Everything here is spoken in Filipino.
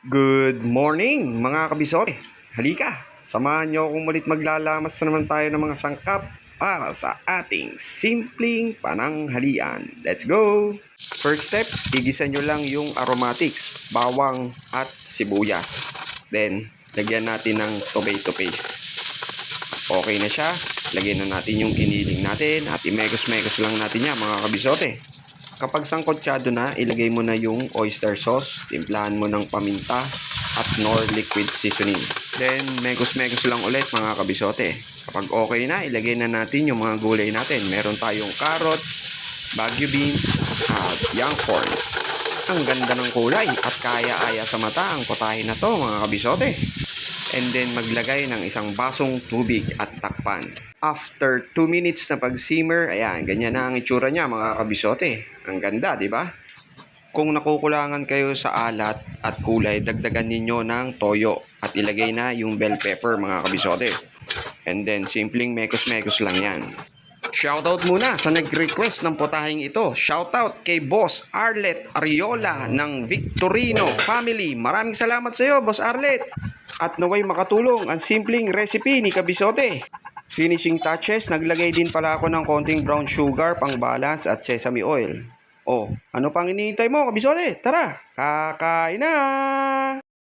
Good morning mga kabisote. Halika, samahan nyo akong mulit maglalamas na naman tayo ng mga sangkap para sa ating simpleng pananghalian. Let's go! First step, igisa nyo lang yung aromatics, bawang at sibuyas. Then, lagyan natin ng tomato paste. Okay na siya, lagyan na natin yung giniling natin at imekos-mekos lang natin yan mga kabisote. Kapag sangkotsyado na, ilagay mo na yung oyster sauce, timplahan mo ng paminta at nor liquid seasoning. Then, mekos-mekos lang ulit mga kabisote. Kapag okay na, ilagay na natin yung mga gulay natin. Meron tayong carrots, bagu beans, at young corn. Ang ganda ng kulay at kaya-aya sa mata ang potahe na to mga kabisote. And then, maglagay ng isang basong tubig at takpan. After 2 minutes na pag-simmer, ayan, ganyan na ang itsura niya mga kabisote. Ang ganda, di ba? Kung nakukulangan kayo sa alat at kulay, dagdagan ninyo ng toyo at ilagay na yung bell pepper mga kabisote. And then, simpleng mekos-mekos lang yan. Shoutout muna sa nag-request ng potaheng ito. Shoutout kay Boss Arlet Ariola ng Victorino Family. Maraming salamat sa iyo, Boss Arlet. At naway makatulong ang simpleng recipe ni Kabisote. Finishing touches, naglagay din pala ako ng konting brown sugar pang balance at sesame oil. Oh, ano pang iniintay mo, Kabisote? Tara, kakain na!